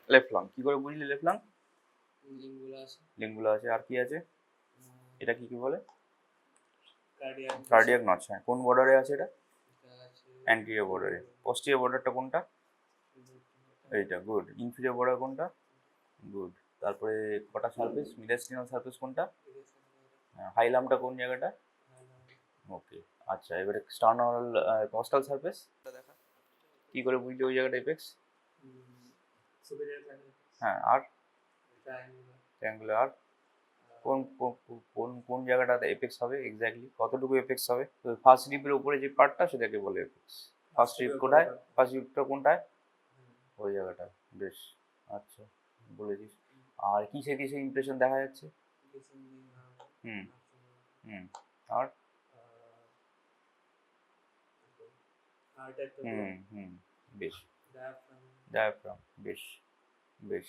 Left lung, কি করে বুঝলি লেফট লাং? লিঙ্গুলা আছে। লিঙ্গুলা আছে, আর কি আছে? এটা কি কি বলে? কার্ডিয়াক। Cardiac notch. হ্যাঁ, কোন বর্ডারে আছে এটা? এটা আছে অ্যান্টিরিয়র বর্ডারে। পোস্টিরিয়র বর্ডারটা কোনটা? এইটা, গুড। ইনফিরিয়র বর্ডার কোনটা? গুড। তারপরে কটা সারফেস? মিডস্টিনাল সারফেস কোনটা? হাইলামটা কোন জায়গাটা? ওকে। আচ্ছা, এবারে স্টার্নাল কস্টাল সারফেস দেখা, কি করে বুঝলি ওই জায়গাটা এপেক্স? সুপিরিয়র হ্যাঁ, আর ট্রায়াঙ্গুলার। ট্রায়াঙ্গুলার। আর কোন কোন কোন জায়গাটাতে এপেক্স হবে এক্স্যাক্টলি? কতটুকু এপেক্স হবে? তো ফার্স্ট রিপের উপরে যে পার্টটা সেটাকে বলে এপেক্স। ফার্স্ট রিপ কোথায়? ফার্স্ট রিপটা কোনটায়? ওই জায়গাটা। বেশ। আচ্ছা, বলেছিস। আর কিসে কিসে ইমপ্রেশন দেখা যাচ্ছে? হুম হুম। আর হুম হুম। বেশ। ডায়াফ্রাম। বেশ বেশ।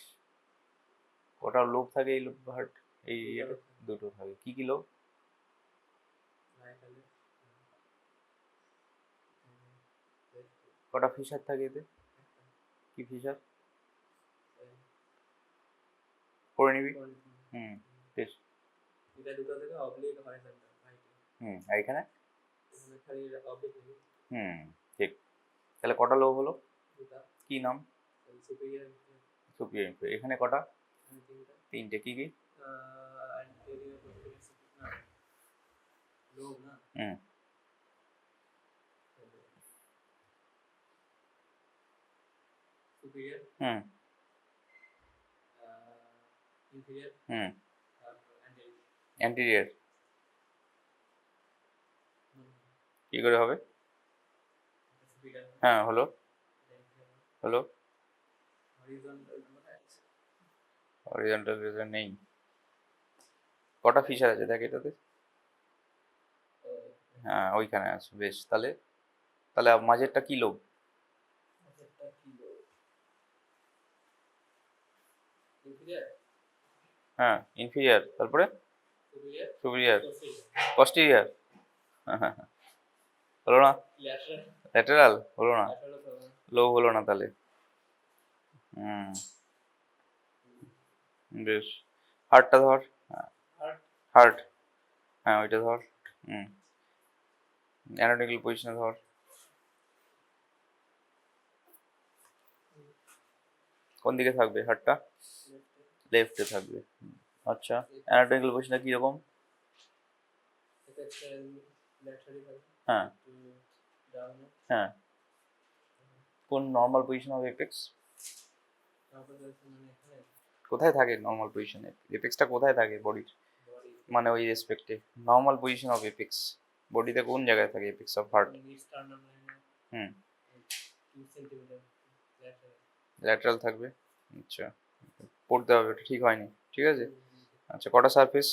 কটা লোব থাকে এই হার্ট, এই ইয়েতে? দুটো থাকে। কি কি লোব? কটা ফিশার থাকে এতে? কি ফিশার? করে নিবি। হুম। বেশ। এটা দুটো থেকে অবলিক হরিজন্টাল রাইট। হুম, আর এখানে? এখানে খালি অবলিক নেই। হুম, ঠিক। তাহলে কটা লোব হলো? দুটো। কি নাম? সুপিরিয়র। সুপিরিয়র। এখানে কটা? তিনটা। তিনটে। কি কি? অ্যান্টেরিয়র পোস্টেরিয়র না লোব না। হুম সুপিরিয়র। হুম ইনফিরিয়র। হুম। অ্যান্টেরিয়র। অ্যান্টিরিয়র কি করে হবে? হ্যাঁ, হলো হলো। হরিজন্টাল রেজার নেই। কটা ফিশার আছে দেখ এটাতে? হ্যাঁ, ওইখানে আছে। বেশ। তাহলে তাহলে মাঝেরটা কি লোব? হ্যাঁ, ইনফিরিয়ার। তারপরে সুপিরিয়ার। পস্টিরিয়ার। হ্যাঁ, হলো না? ল্যাটেরাল হলো না? লোব হলো না তাহলে। হুম। বেশ। হার্টটা ধর। হার্ট। হ্যাঁ, ওইটা ধর। হুম। অ্যানাটমিক্যাল পজিশনে ধর। কোন দিকে থাকবে হার্টটা? লেফটে থাকবে। আচ্ছা, অ্যানাটমিক্যাল পজিশনটা কীরকম? হ্যাঁ হ্যাঁ। কোন নর্মাল পজিশন অফ এপেক্স? কোথায় থাকে নর্মাল পজিশনে? এপেক্সটা কোথায় থাকে বডির? মানে ওই রেসপেক্টে নর্মাল পজিশন অফ এপেক্স বডিতে কোন জায়গায় থাকে apex of heart? Hmm, lateral থাকবে। আচ্ছা, পড়তে হবে, ওটা ঠিক হয়নি। ঠিক আছে। আচ্ছা, কটা সারফেস?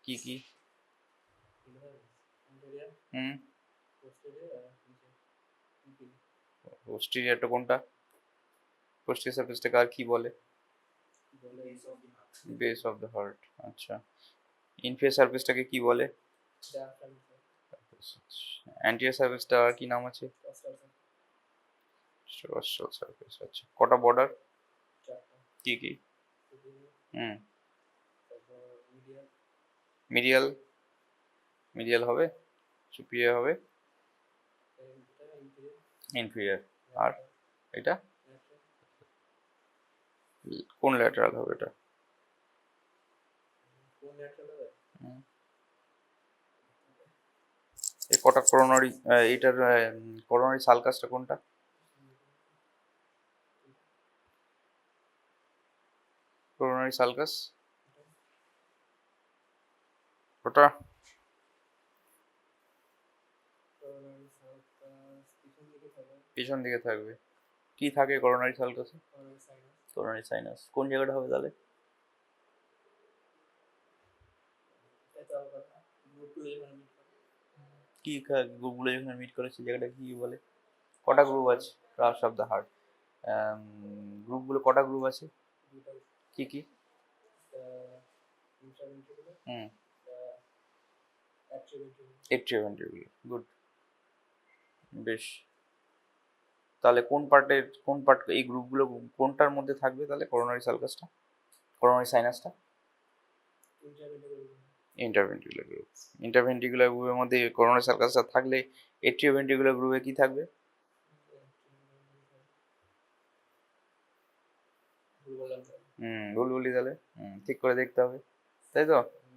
কি কি? হুম। পোস্টেরিয়রটা কোনটা? পোস্টেরিয়র সারফেসটাকে আর কি বলে? Base of the heart. আচ্ছা, ইনফিরিয়র সারফেসটাকে কি বলে? অ্যান্টিরিয়র সারফেসটা আর কি নাম আছে? রস্টাল সারফেস। আচ্ছা, কটা বর্ডার? কি কি? হুম। মিডিয়াল। মিডিয়াল হবে। সুপিরিয়র হবে। ইনফিরিয়র। আর এটা কোন ল্যাটারাল হবে এটা? এই কটা করোনারি? এইটার করোনারি সালকাসটা কোনটা? করোনারি সালকাস ওটা? পিছন দিকে থাকবে। কি থাকে করোনারি সালকাসে? Coronary sinus. কোন জায়গাটা হবে তাহলে? কি গ্রুপগুলো যেখানে মিট করে সেই জায়গাটা কি বলে? কটা গ্রুপ আছে ক্রাফট অফ দ্য হার্ট? গ্রুপগুলো কটা গ্রুপ আছে? কি কি? হুম। এট্রিওভেন্ট্রিকুলার। গুড। বেশ। তাহলে কোন পার্ট এই গ্রুপগুলো কোনটার মধ্যে থাকবে তাহলে করোনারি সালকাসটা, করোনারি সাইনাসটা? Interventricular groove. ইন্টারভেন্ট্রিকুলার গ্রুপের মধ্যে করোনারি সালকাসটা থাকলে এট্রিওভেন্ট্রিকুলার গ্রুপে কি থাকবে? ভুল বললাম তো। ভুল বলি তাহলে? ঠিক করে দেখতে হবে, তাই তো?